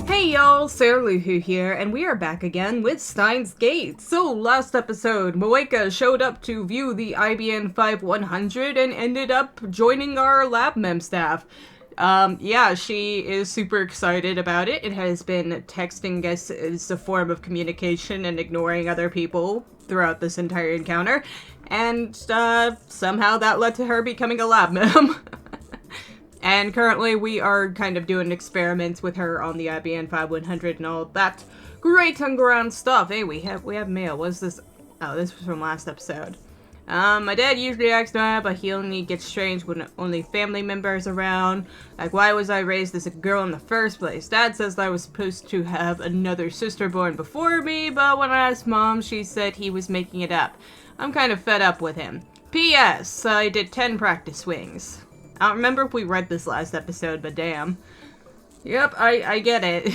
Hey y'all, Sarah Luhu here, and we are back again with Steins Gate. So, last episode, Moeka showed up to view the IBN 5100 and ended up joining our lab mem staff. Yeah, she is super excited about it. It has been texting us as a form of communication and ignoring other people throughout this entire encounter, and, somehow that led to her becoming a lab mem. And currently we are kind of doing experiments with her on the IBN 5100 and all that great and grand stuff. Hey, we have mail. What's this? Oh, this was from last episode. My dad usually acts mad, but he only gets strange when only family members around. Like, why was I raised as a girl in the first place? Dad says that I was supposed to have another sister born before me, but when I asked Mom, she said he was making it up. I'm kind of fed up with him. P.S. I did 10 practice swings. I don't remember if we read this last episode, but damn. Yep, I get it.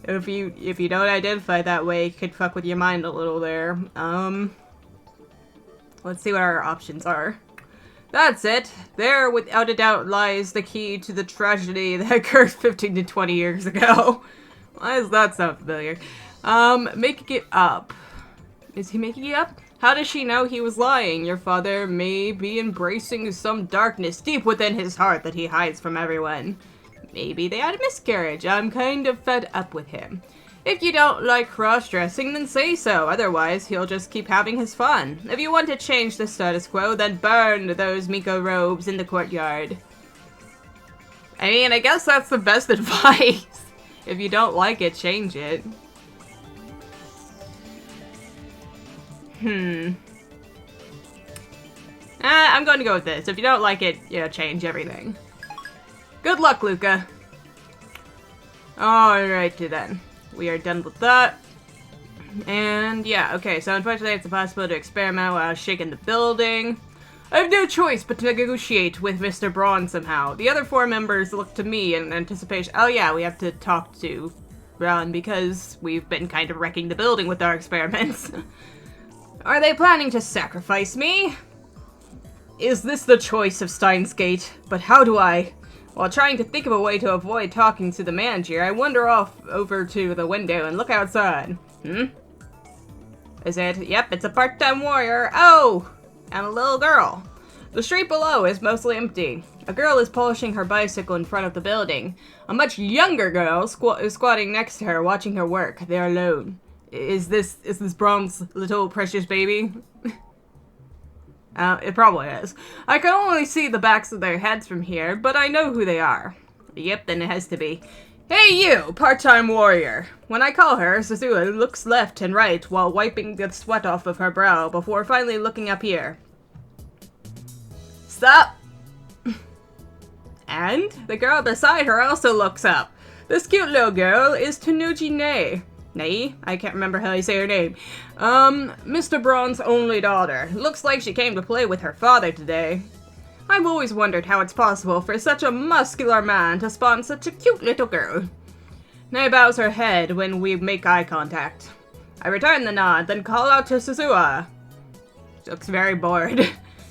If you don't identify that way, it could fuck with your mind a little there. Let's see what our options are. That's it. There, without a doubt, lies the key to the tragedy that occurred 15 to 20 years ago. Why does that sound familiar? Making it up. Is he making it up? How does she know he was lying? Your father may be embracing some darkness deep within his heart that he hides from everyone. Maybe they had a miscarriage. I'm kind of fed up with him. If you don't like cross-dressing, then say so. Otherwise, he'll just keep having his fun. If you want to change the status quo, then burn those Miko robes in the courtyard. I mean, I guess that's the best advice. If you don't like it, change it. I'm going to go with this. If you don't like it, change everything. Good luck, Luca. Alrighty then. We are done with that. And yeah, okay, so unfortunately it's impossible to experiment while shaking the building. I have no choice but to negotiate with Mr. Braun somehow. The other 4 members look to me in anticipation. Oh yeah, we have to talk to Braun because we've been kind of wrecking the building with our experiments. Are they planning to sacrifice me? Is this the choice of Steins Gate? But how do I? While trying to think of a way to avoid talking to the manager, I wander off over to the window and look outside. Is it? Yep, it's a part-time warrior. Oh! And a little girl. The street below is mostly empty. A girl is polishing her bicycle in front of the building. A much younger girl is squatting next to her, watching her work. They're alone. Is this Braun's little precious baby? It probably is. I can only see the backs of their heads from here, but I know who they are. Yep, then it has to be. Hey you, part-time warrior! When I call her, Suzuha looks left and right while wiping the sweat off of her brow before finally looking up here. Stop! And the girl beside her also looks up. This cute little girl is Tanuji Nei. Nei? I can't remember how you say her name. Mr. Braun's only daughter. Looks like she came to play with her father today. I've always wondered how it's possible for such a muscular man to spawn such a cute little girl. Nei bows her head when we make eye contact. I return the nod, then call out to Suzuha. She looks very bored.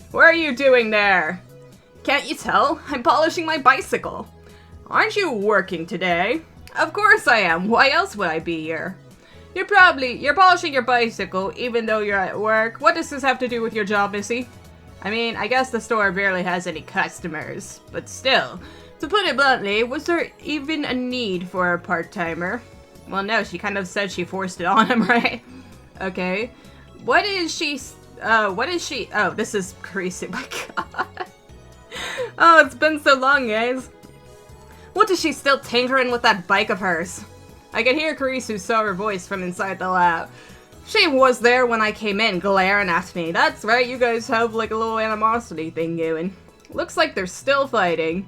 What are you doing there? Can't you tell? I'm polishing my bicycle. Aren't you working today? Of course I am. Why else would I be here? You're polishing your bicycle even though you're at work. What does this have to do with your job, Missy? I mean, I guess the store barely has any customers, but still. To put it bluntly, was there even a need for a part-timer? Well, no, she kind of said she forced it on him, right? Okay. What is she, oh, this is crazy, my god. Oh, it's been so long, guys. What is she still tinkering with that bike of hers? I could hear Karisu saw her voice from inside the lab. She was there when I came in, glaring at me. That's right, you guys have like a little animosity thing going. Looks like they're still fighting.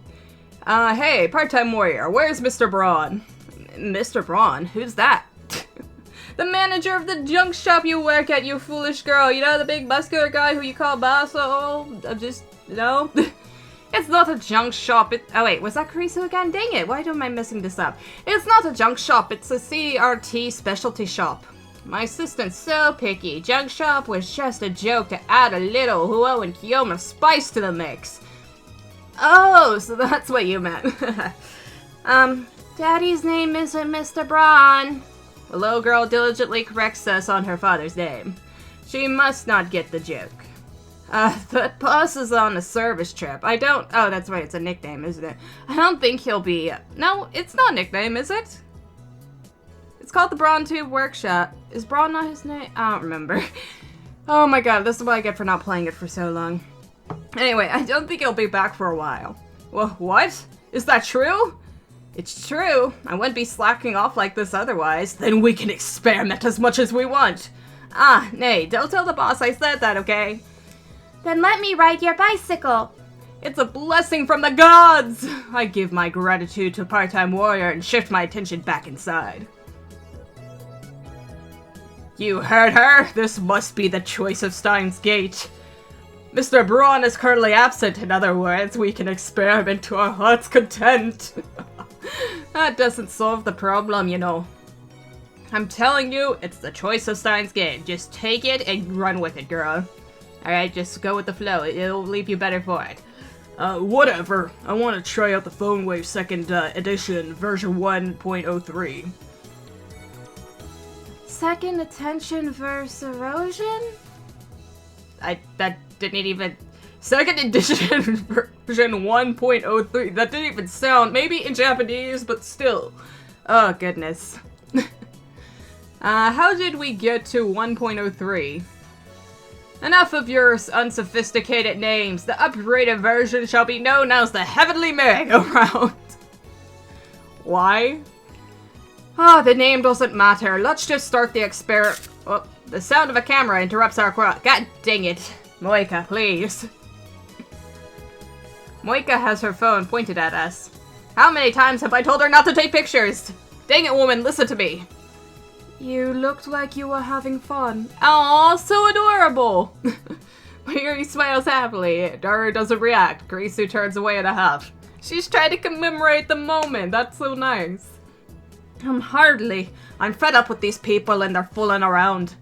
Hey, part-time warrior, where's Mr. Braun? Mr. Braun? Who's that? The manager of the junk shop you work at, you foolish girl. You know, the big muscular guy who you call boss? No? It's not a junk shop, oh wait, was that Karisu again? Dang it, why am I messing this up? It's not a junk shop, it's a CRT specialty shop. My assistant's so picky. Junk shop was just a joke to add a little Huo and Kiyoma spice to the mix. Oh, so that's what you meant. Daddy's name isn't Mr. Braun. The little girl diligently corrects us on her father's name. She must not get the joke. The boss is on a service trip. Oh, that's right, it's a nickname, isn't it? I don't think he'll be... No, it's not a nickname, is it? It's called the Braun Tube Workshop. Is Braun not his name? I don't remember. Oh my god, this is what I get for not playing it for so long. Anyway, I don't think he'll be back for a while. Well, what? Is that true? It's true. I wouldn't be slacking off like this otherwise. Then we can experiment as much as we want. Ah, nay, don't tell the boss I said that, okay? Then let me ride your bicycle. It's a blessing from the gods! I give my gratitude to Part-Time Warrior and shift my attention back inside. You heard her? This must be the choice of Steins Gate. Mr. Braun is currently absent. In other words, we can experiment to our heart's content. That doesn't solve the problem, you know. I'm telling you, it's the choice of Steins Gate. Just take it and run with it, girl. Alright, just go with the flow. It'll leave you better for it. Whatever. I want to try out the Phone Wave 2nd edition, version 1.03. Second attention versus erosion? That didn't even... Second edition version 1.03. That didn't even sound... Maybe in Japanese, but still. Oh, goodness. How did we get to 1.03? Enough of your unsophisticated names. The upgraded version shall be known as the Heavenly Merry-Go-Round. Why? Ah, the name doesn't matter. Let's just start the experiment. Oh, the sound of a camera interrupts our quote. God dang it. Moika, please. Moika has her phone pointed at us. How many times have I told her not to take pictures? Dang it, woman, listen to me. You looked like you were having fun. Aw, so adorable! Mary smiles happily. Dara doesn't react. Grisu turns away in a huff. She's trying to commemorate the moment. That's so nice. I'm fed up with these people and they're fooling around.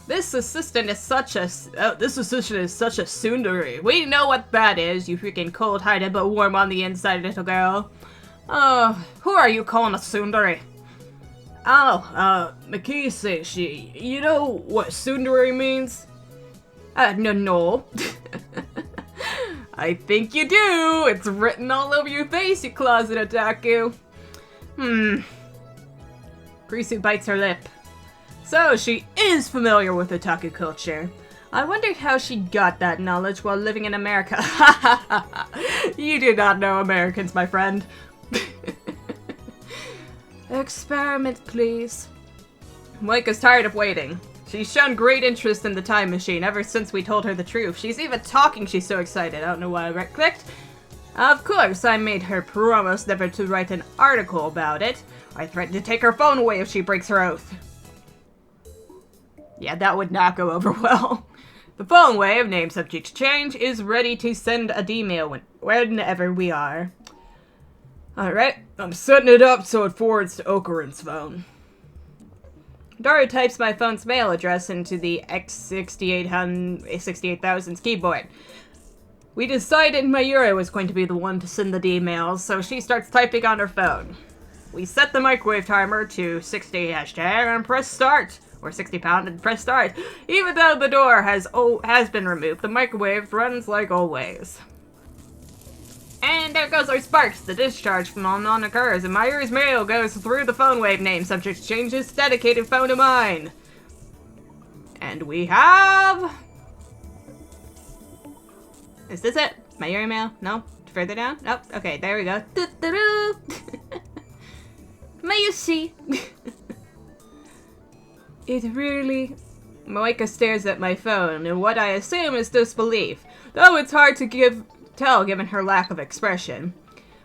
This assistant is such a tsundere. We know what that is, you freaking cold-hearted but warm on the inside little girl. Who are you calling a tsundere? Oh, Makise, you know what tsundere means? No. I think you do! It's written all over your face, you closet otaku. Grisu bites her lip. So, she is familiar with otaku culture. I wondered how she got that knowledge while living in America. You do not know Americans, my friend. Experiment, please. Moika's tired of waiting. She's shown great interest in the time machine ever since we told her the truth. She's even talking, she's so excited. I don't know why I right-clicked. Of course, I made her promise never to write an article about it. I threatened to take her phone away if she breaks her oath. Yeah, that would not go over well. The phone wave, name subject to change, is ready to send a D-mail whenever we are. Alright, I'm setting it up so it forwards to Okarin's phone. Daru types my phone's mail address into the X68000's keyboard. We decided Mayuri was going to be the one to send the D-mails, so she starts typing on her phone. We set the microwave timer to 60 hashtag and press start. Or 60 pound and press start. Even though the door has been removed, the microwave runs like always. And there goes our sparks. The discharge phenomenon occurs, and Mayuri's mail goes through the phone wave name subject changes dedicated phone to mine. And we have... Is this it? Mayuri mail? No? Further down? Nope. Okay, there we go. Mayushi. It really... Moika stares at my phone in what I assume is disbelief, though it's hard to tell given her lack of expression.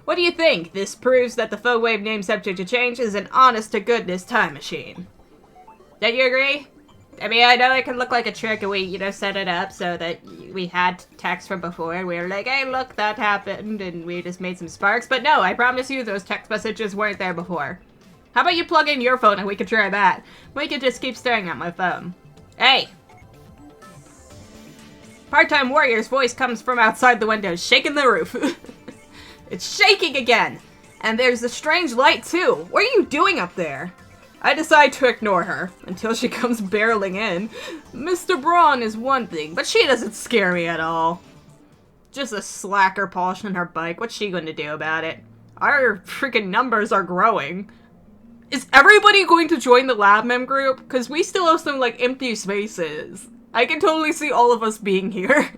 What do you think? This proves that the phone wave name subject to change is an honest-to-goodness time machine. Don't you agree? I mean, I know it can look like a trick and we, set it up so that we had text from before and we were like, hey, look, that happened, and we just made some sparks. But no, I promise you those text messages weren't there before. How about you plug in your phone and we can try that? We can just keep staring at my phone. Hey! Part-Time Warrior's voice comes from outside the window, shaking the roof. It's shaking again! And there's a strange light, too. What are you doing up there? I decide to ignore her until she comes barreling in. Mr. Braun is one thing, but she doesn't scare me at all. Just a slacker polishing her bike. What's she going to do about it? Our freaking numbers are growing. Is everybody going to join the lab mem group? Because we still have some, like, empty spaces. I can totally see all of us being here.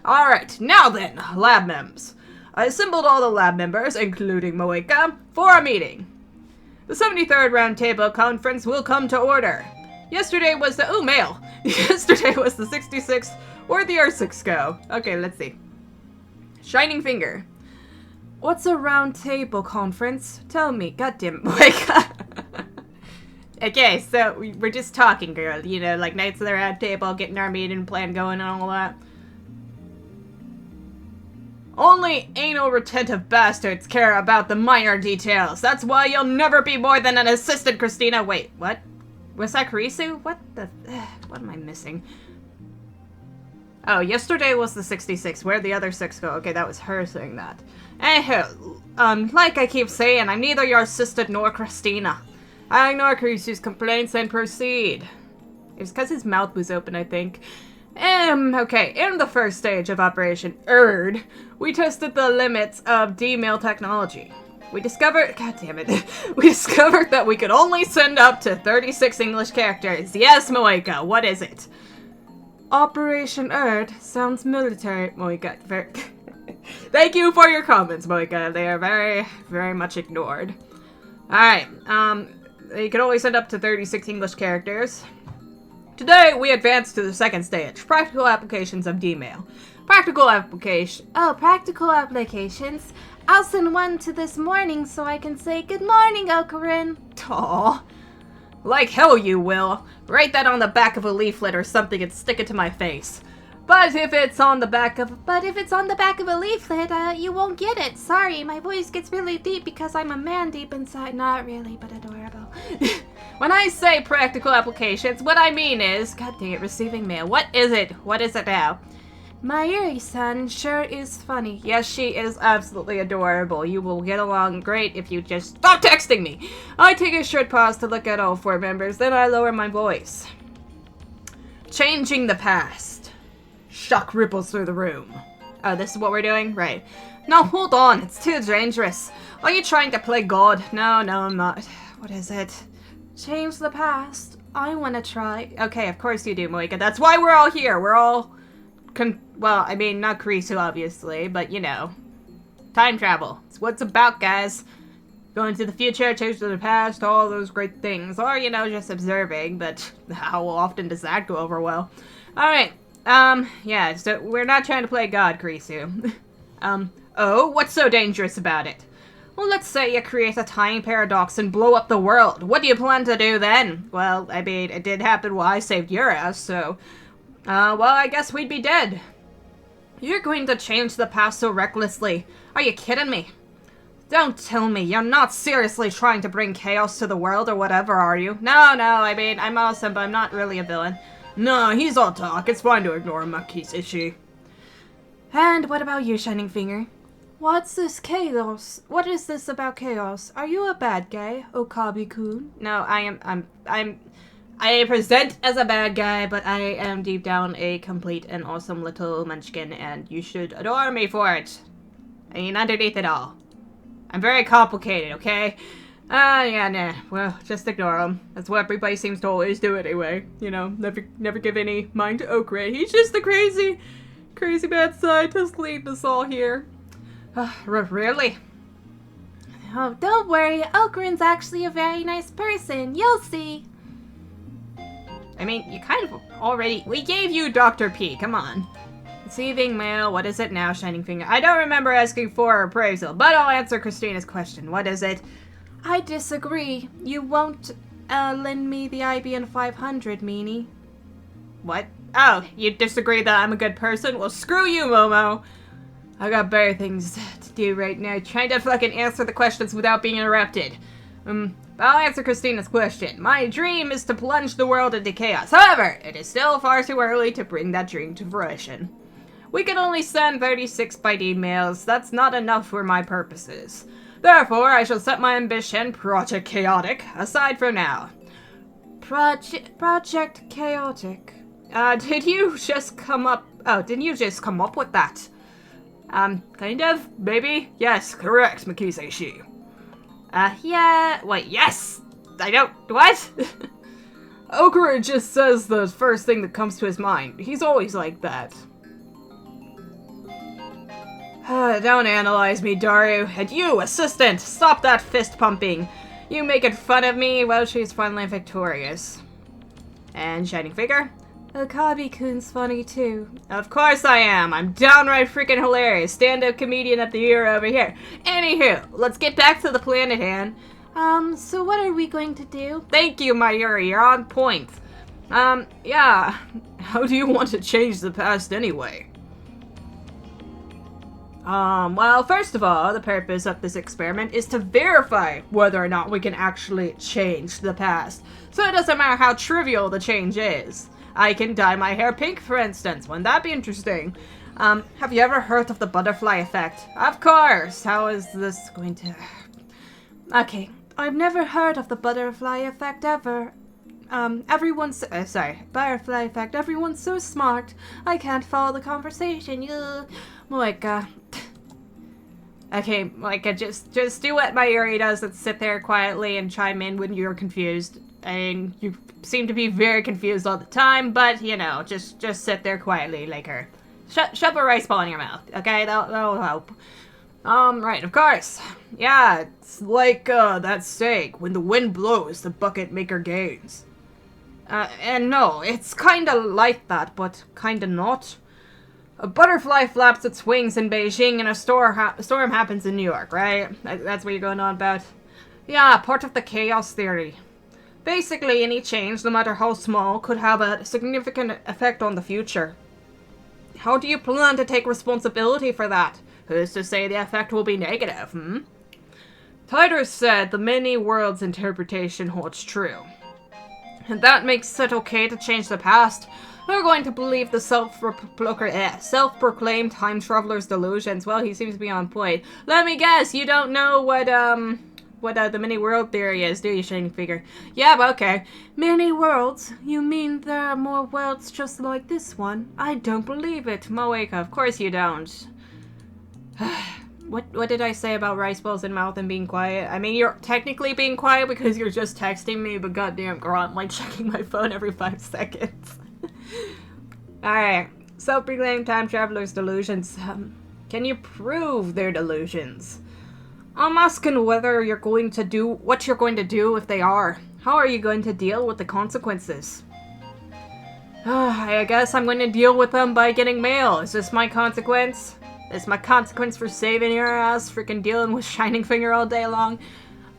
Alright, now then, lab mems. I assembled all the lab members, including Moeka, for a meeting. The 73rd Roundtable Conference will come to order. Yesterday was the 66th. Where'd the R6 go? Okay, let's see. Shining Finger. What's a round table conference? Tell me, goddamn Moeka. Okay, so we're just talking, girl. You know, like Knights of the Round Table, getting our meeting plan going and all that. Only anal retentive bastards care about the minor details. That's why you'll never be more than an assistant, Christina. Wait, what? Was that Kurisu? What the... what am I missing? Oh, yesterday was the 66th. Where'd the other 6 go? Okay, that was her saying that. Anywho, like I keep saying, I'm neither your assistant nor Christina. I ignore Kurisu's complaints and proceed. It was because his mouth was open, I think. Okay, in the first stage of Operation ERD, we tested the limits of D-mail technology. We discovered, god damn it, we discovered that we could only send up to 36 English characters. Yes, Moeka, what is it? Operation ERD sounds military, Moeka. Thank you for your comments, Moeka. They are very, very much ignored. Alright, you can only send up to 36 English characters. Today, we advance to the second stage, practical applications of D-mail. Practical applications. I'll send one to this morning so I can say good morning, Okarin. Aw. Like hell you will. Write that on the back of a leaflet or something and stick it to my face. But if it's on the back of a leaflet, you won't get it. Sorry, my voice gets really deep because I'm a man deep inside. Not really, but adorable. When I say practical applications, what I mean is... God dang it, receiving mail. What is it? What is it now? Mayuri-san sure is funny. Yes, she is absolutely adorable. You will get along great if you just stop texting me. I take a short pause to look at all 4 members, then I lower my voice. Changing the past. Shock ripples through the room. Oh, this is what we're doing? Right. No, hold on. It's too dangerous. Are you trying to play God? No, I'm not. What is it? Change the past. I wanna try. Okay, of course you do, Moeka. That's why we're all here. We're all... well, I mean, not Kurisu, obviously, but, you know. Time travel. It's what it's about, guys. Going to the future, change to the past, all those great things. Or, you know, just observing, but how often does that go over well? Alright, yeah, so we're not trying to play God, Kurisu. Oh, what's so dangerous about it? Well, let's say you create a time paradox and blow up the world. What do you plan to do then? Well, I mean, it did happen while I saved your ass, so... well, I guess we'd be dead. You're going to change the past so recklessly. Are you kidding me? Don't tell me you're not seriously trying to bring chaos to the world or whatever, are you? No, I mean, I'm awesome, but I'm not really a villain. No, he's all talk. It's fine to ignore him, Maki's And what about you, Shining Finger? What's this chaos? What is this about chaos? Are you a bad guy, Okabe-kun? No, I present as a bad guy, but I am deep down a complete and awesome little munchkin, and you should adore me for it. I mean, underneath it all. I'm very complicated, okay? Yeah, nah. Well, just ignore him. That's what everybody seems to always do anyway. You know, never give any mind to Okra. He's just the crazy bad scientist leading us all here. Really? Oh, don't worry. Okarin's actually a very nice person. You'll see. I mean, you kind of already... We gave you Dr. P, come on. Receiving mail, what is it now, Shining Finger? I don't remember asking for appraisal, but I'll answer Christina's question. What is it? I disagree. You won't lend me the IBM 500, meanie. What? Oh, you disagree that I'm a good person? Well, screw you, Momo. I got better things to do right now. Trying to fucking answer the questions without being interrupted. I'll answer Christina's question. My dream is to plunge the world into chaos. However, it is still far too early to bring that dream to fruition. We can only send 36 by emails. That's not enough for my purposes. Therefore, I shall set my ambition, Project Chaotic, aside for now. Project Chaotic. Didn't you just come up with that? Kind of? Maybe? Yes, correct, Makiseshi. Yeah. Wait, yes! I don't. What? Okura just says the first thing that comes to his mind. He's always like that. Don't analyze me, Daru. And you, assistant, stop that fist pumping. You making fun of me? Well, she's finally victorious. And Shining Figure? Okabe-kun's funny too. Of course I am. I'm downright freaking hilarious. Stand-up comedian of the year over here. Anywho, let's get back to the plan at hand. So what are we going to do? Thank you, Mayuri. You're on point. Yeah. How do you want to change the past anyway? Well, first of all, the purpose of this experiment is to verify whether or not we can actually change the past. So it doesn't matter how trivial the change is. I can dye my hair pink, for instance. Wouldn't that be interesting? Have you ever heard of the butterfly effect? Of course! How is this going to... Okay, I've never heard of the butterfly effect ever. Butterfly effect. Everyone's so smart. I can't follow the conversation. Moeka. Okay, Moeka, just do what Mayuri does and sit there quietly and chime in when you're confused. And you seem to be very confused all the time, but, you know, just sit there quietly like her. Shove a rice ball in your mouth, okay? That'll help. Right, of course. Yeah, it's like, that steak. When the wind blows, the bucket maker gains. And no, it's kinda like that, but kinda not. A butterfly flaps its wings in Beijing and a storm happens in New York, right? That's what you're going on about? Yeah, part of the chaos theory. Basically, any change, no matter how small, could have a significant effect on the future. How do you plan to take responsibility for that? Who's to say the effect will be negative, Titor said the many worlds interpretation holds true. And that makes it okay to change the past. We're going to believe the self-proclaimed time traveler's delusions. Well, he seems to be on point. Let me guess, you don't know what the many world theory is, do you, Shining Figure? Yeah, but okay. Many worlds? You mean there are more worlds just like this one? I don't believe it. Moeka, of course you don't. What did I say about rice balls in mouth and being quiet? I mean, you're technically being quiet because you're just texting me, but goddamn girl, I'm like checking my phone every 5 seconds. Alright, self-proclaimed time traveler's delusions. Can you prove their delusions? I'm asking whether you're going to do what you're going to do if they are. How are you going to deal with the consequences? I guess I'm going to deal with them by getting mail. Is this my consequence? Is my consequence for saving your ass freaking dealing with Shining Finger all day long?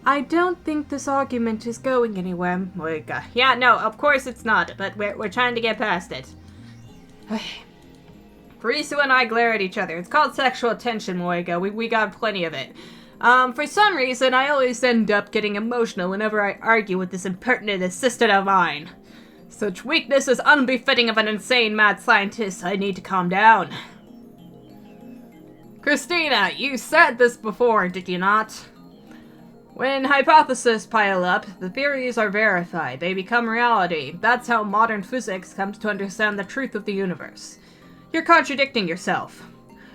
I don't think this argument is going anywhere. Moeka. Yeah, no, of course it's not, but we're trying to get past it. Kurisu and I glare at each other. It's called sexual tension, Moeka. We got plenty of it. For some reason, I always end up getting emotional whenever I argue with this impertinent assistant of mine. Such weakness is unbefitting of an insane mad scientist. I need to calm down. Christina, you said this before, did you not? When hypotheses pile up, the theories are verified. They become reality. That's how modern physics comes to understand the truth of the universe. You're contradicting yourself.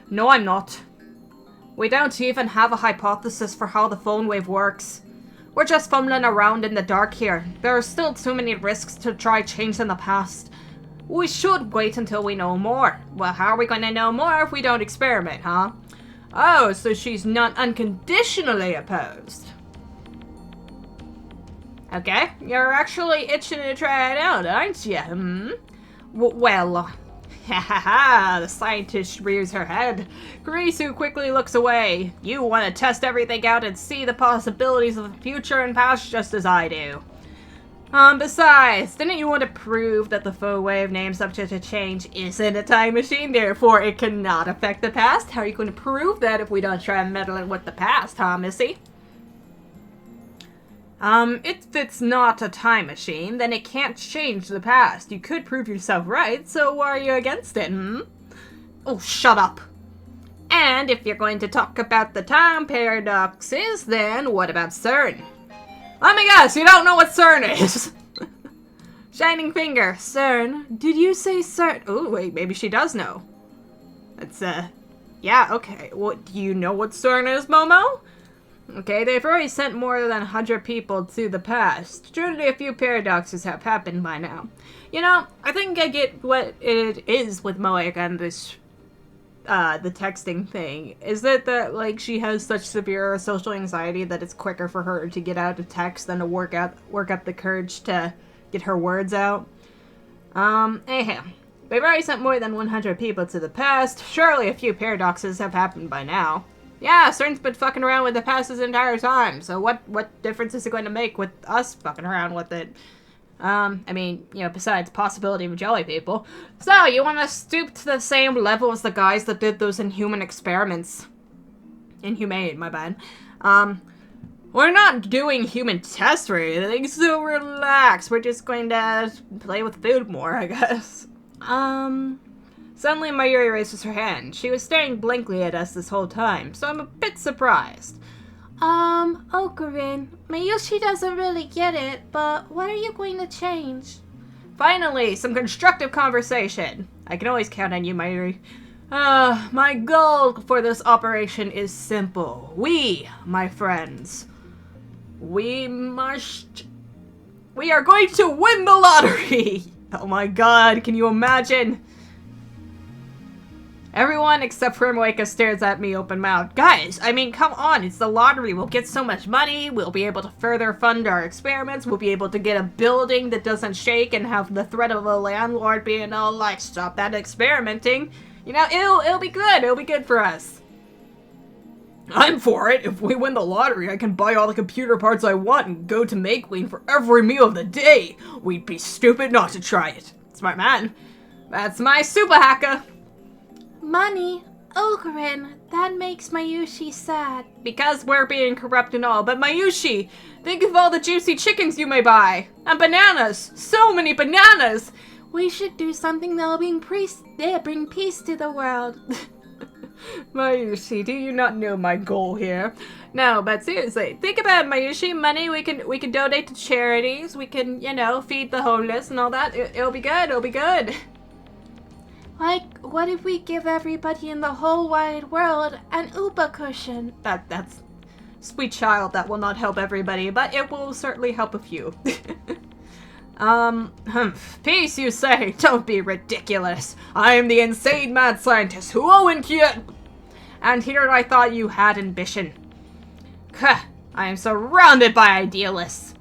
No, I'm not. We don't even have a hypothesis for how the phone wave works. We're just fumbling around in the dark here. There are still too many risks to try changing the past. We should wait until we know more. Well, how are we going to know more if we don't experiment, huh? Oh, so she's not unconditionally opposed. Okay, you're actually itching to try it out, aren't you? Well, the scientist rears her head. Kurisu quickly looks away. You want to test everything out and see the possibilities of the future and past just as I do. Besides, didn't you want to prove that the faux wave name subject to change isn't a time machine, therefore it cannot affect the past? How are you going to prove that if we don't try meddling with the past, huh, Missy? If it's not a time machine, then it can't change the past. You could prove yourself right, so why are you against it, Oh, shut up. And if you're going to talk about the time paradoxes, then what about CERN? Let me guess, you don't know what CERN is. Shining finger. CERN? Did you say CERN? Oh, wait, maybe she does know. It's, yeah, okay. Well, do you know what CERN is, Momo? Okay, they've already sent more than 100 people to the past. Surely a few paradoxes have happened by now. You know, I think I get what it is with Moek and this, the texting thing. Is it that, like, she has such severe social anxiety that it's quicker for her to get out a text than to work up the courage to get her words out? Anyhow. They've already sent more than 100 people to the past. Surely a few paradoxes have happened by now. Yeah, CERN's been fucking around with the past this entire time, so what difference is it going to make with us fucking around with it? I mean, you know, besides possibility of jelly people. So, you want to stoop to the same level as the guys that did those inhuman experiments. Inhumane, my bad. We're not doing human tests or anything, so relax. We're just going to play with food more, I guess. Suddenly Mayuri raises her hand. She was staring blankly at us this whole time, so I'm a bit surprised. Ocarin, Mayushi doesn't really get it, but what are you going to change? Finally, some constructive conversation. I can always count on you, Mayuri. My goal for this operation is simple. We, my friends, we are going to win the lottery! Oh my god, can you imagine? Everyone except for Moeka stares at me open-mouthed. Guys, I mean, come on, it's the lottery. We'll get so much money, we'll be able to further fund our experiments, we'll be able to get a building that doesn't shake and have the threat of a landlord being all like, stop that experimenting. You know, it'll be good, it'll be good for us. I'm for it. If we win the lottery, I can buy all the computer parts I want and go to Makewean for every meal of the day. We'd be stupid not to try it. Smart man. That's my super hacker. Money? Ocarin, that makes Mayushi sad. Because we're being corrupt and all, but Mayushi, think of all the juicy chickens you may buy. And bananas. So many bananas. We should do something that'll bring peace to the world. Mayushi, do you not know my goal here? No, but seriously, think about it, Mayushi. Money we can donate to charities. We can, you know, feed the homeless and all that. It'll be good. It'll be good. Like, what if we give everybody in the whole wide world an Upa cushion? That's sweet child. That will not help everybody, but it will certainly help a few. Peace, you say? Don't be ridiculous. I am the insane mad scientist who owned you. And here I thought you had ambition. I am surrounded by idealists.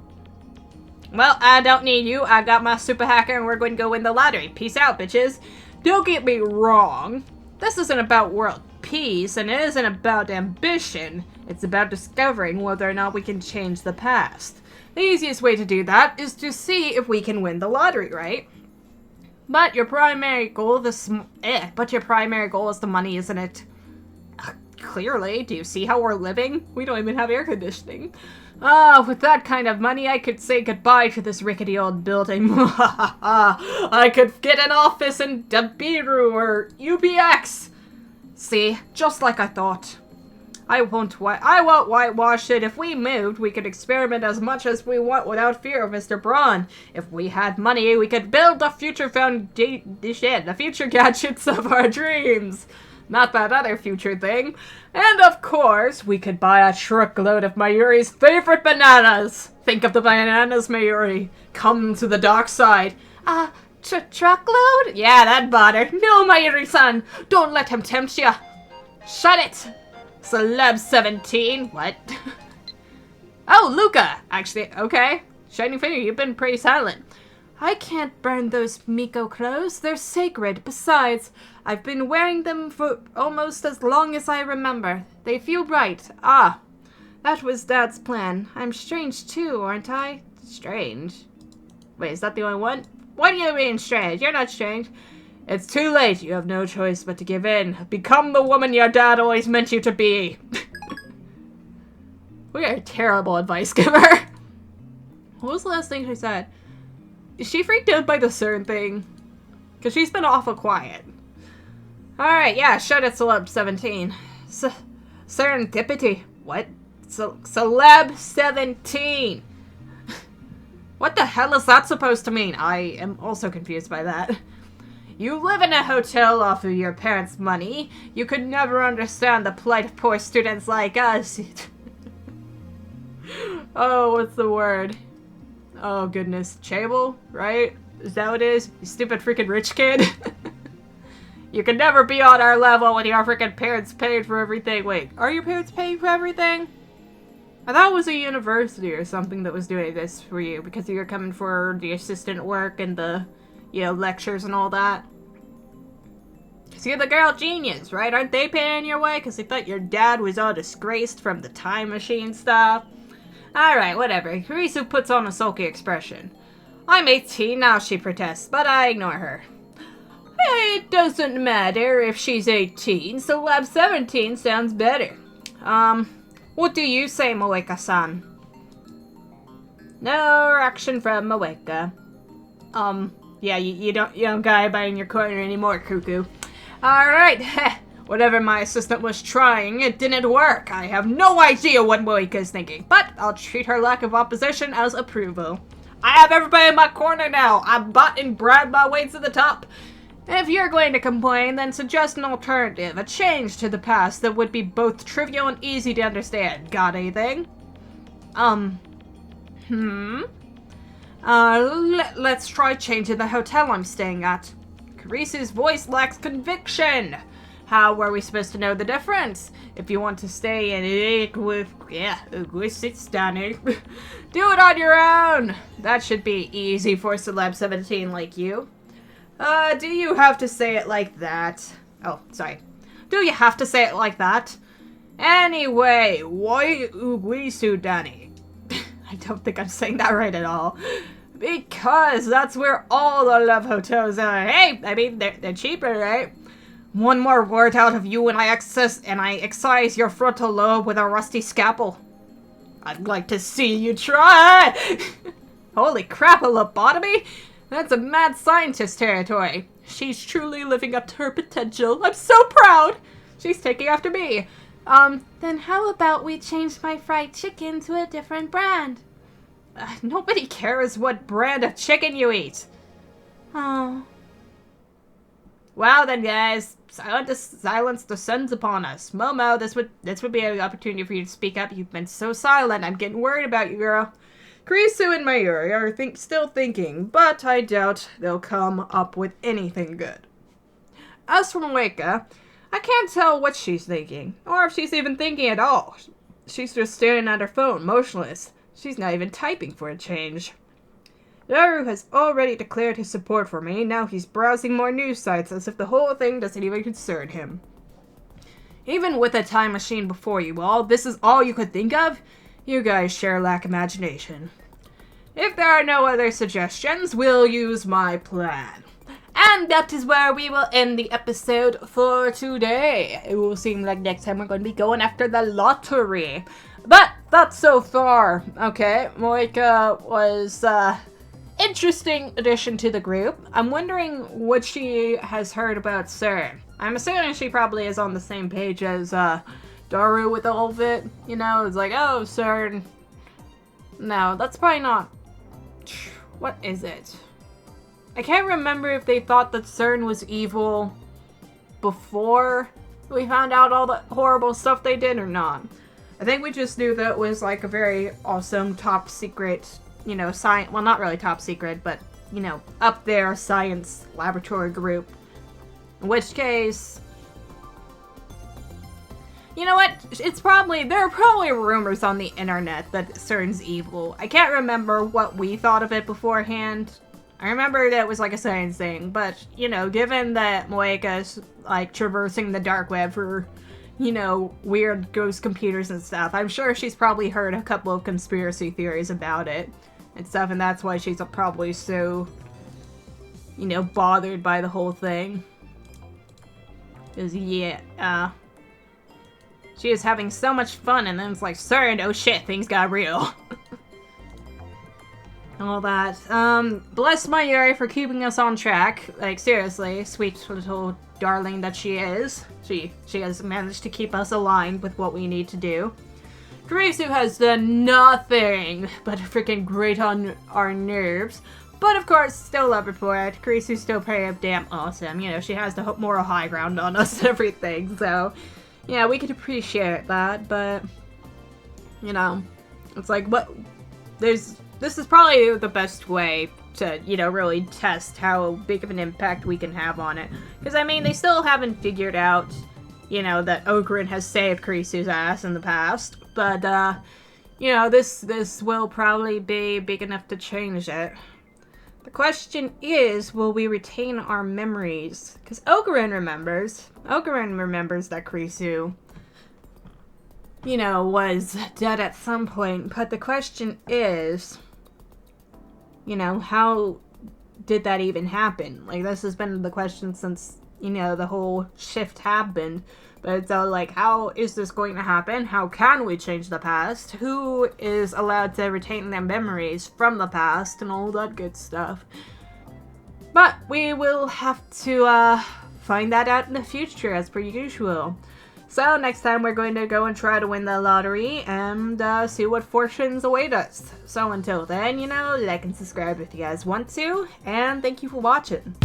Well, I don't need you. I got my super hacker and we're going to go win the lottery. Peace out, bitches. Don't get me wrong. This isn't about world peace and it isn't about ambition. It's about discovering whether or not we can change the past. The easiest way to do that is to see if we can win the lottery, right? But your primary goal is the money, isn't it? Clearly. Do you see how we're living? We don't even have air conditioning. With that kind of money, I could say goodbye to this rickety old building. I could get an office in Dabiru or UPX. See, just like I thought. I won't whitewash it. If we moved, we could experiment as much as we want without fear of Mr. Braun. If we had money, we could build the future the future gadgets of our dreams. Not that other future thing. And of course, we could buy a truckload of Mayuri's favorite bananas. Think of the bananas, Mayuri. Come to the dark side. Truckload? Yeah, that bother. No, Mayuri-san. Don't let him tempt ya. Shut it. Celeb 17. What? Oh, Luca. Actually, okay. Shining finger, you've been pretty silent. I can't burn those Miko clothes. They're sacred. Besides, I've been wearing them for almost as long as I remember. They feel right. That was Dad's plan. I'm strange too, aren't I? Strange? Wait, is that the only one? What do you mean strange? You're not strange. It's too late. You have no choice but to give in. Become the woman your dad always meant you to be. We are a terrible advice giver. What was the last thing she said? Is she freaked out by the CERN thing? Because she's been awful quiet. Alright, yeah, shut it, Celeb 17. Serendipity. What? Celeb 17. What the hell is that supposed to mean? I am also confused by that. You live in a hotel off of your parents' money. You could never understand the plight of poor students like us. Oh, what's the word? Oh, goodness. Chable, right? Is that what it is? You stupid freaking rich kid. You can never be on our level when your freaking parents paid for everything. Wait, are your parents paying for everything? I thought it was a university or something that was doing this for you because you were coming for the assistant work and the, lectures and all that. Because you're the girl genius, right? Aren't they paying your way? Because they thought your dad was all disgraced from the time machine stuff. Alright, whatever. Karisu puts on a sulky expression. I'm 18 now, she protests, but I ignore her. It doesn't matter if she's 18, so Lab 17 sounds better. What do you say, Moeka-san? No reaction from Moeka. Yeah, you don't got anybody in your corner anymore, Cuckoo. Alright, whatever my assistant was trying, it didn't work. I have no idea what Moeka is thinking, but I'll treat her lack of opposition as approval. I have everybody in my corner now. I've bought and bribed my way to the top. If you're going to complain, then suggest an alternative, a change to the past that would be both trivial and easy to understand. Got anything? Let's try changing the hotel I'm staying at. Carisu's voice lacks conviction. How were we supposed to know the difference? If you want to stay in it with, it's stunning. Do it on your own. That should be easy for Celeb 17 like you. Do you have to say it like that? Oh, sorry. Do you have to say it like that? Anyway, why Uguisu Danny? I don't think I'm saying that right at all. Because that's where all the love hotels are. Hey, I mean, they're cheaper, right? One more word out of you and I excise your frontal lobe with a rusty scalpel. I'd like to see you try! Holy crap, a lobotomy? That's a mad scientist territory. She's truly living up to her potential. I'm so proud! She's taking after me. Then how about we change my fried chicken to a different brand? Nobody cares what brand of chicken you eat. Oh. Well then, guys, silence descends upon us. Momo, this would be an opportunity for you to speak up. You've been so silent. I'm getting worried about you, girl. Karisu and Mayuri are still thinking, but I doubt they'll come up with anything good. As for Moeka, I can't tell what she's thinking, or if she's even thinking at all. She's just staring at her phone, motionless. She's not even typing for a change. Daru has already declared his support for me, now he's browsing more news sites as if the whole thing doesn't even concern him. Even with a time machine before you all, this is all you could think of? You guys sure lack imagination. If there are no other suggestions, we'll use my plan. And that is where we will end the episode for today. It will seem like next time we're going to be going after the lottery. But that's so far. Okay, Moeka was interesting addition to the group. I'm wondering what she has heard about CERN. I'm assuming she probably is on the same page as Daru with all of it. You know, it's like, oh, CERN. No, that's probably not. What is it? I can't remember if they thought that CERN was evil before we found out all the horrible stuff they did or not. I think we just knew that it was like a very awesome top secret, you know, science, well, not really top secret, but, you know, up there science laboratory group. In which case, you know what? There are probably rumors on the internet that CERN's evil. I can't remember what we thought of it beforehand. I remember that it was like a science thing, but, you know, given that Moeka's, like, traversing the dark web for, you know, weird ghost computers and stuff, I'm sure she's probably heard a couple of conspiracy theories about it and stuff, and that's why she's probably so, you know, bothered by the whole thing. Because, yeah, she is having so much fun, and then it's like, CERN, oh shit, things got real. all that. Bless my Yuri for keeping us on track. Like, seriously, sweet little darling that she is. She has managed to keep us aligned with what we need to do. Kurisu has done nothing but freaking grate on our nerves. But of course, still love her for it. Kurisu's still pretty damn awesome. You know, she has the moral high ground on us and everything. So, yeah, we could appreciate that. But, you know, it's like, this is probably the best way to, you know, really test how big of an impact we can have on it. Because, I mean, they still haven't figured out, you know, that Ogren has saved Kurisu's ass in the past. But, you know, this will probably be big enough to change it. The question is, will we retain our memories? Because Ogren remembers that Kurisu, you know, was dead at some point. But the question is, you know, how did that even happen? Like, this has been the question since, you know, the whole shift happened. But so, like, how is this going to happen? How can we change the past? Who is allowed to retain their memories from the past and all that good stuff? But we will have to find that out in the future, as per usual. So next time we're going to go and try to win the lottery and see what fortunes await us. So until then, you know, like and subscribe if you guys want to, and thank you for watching.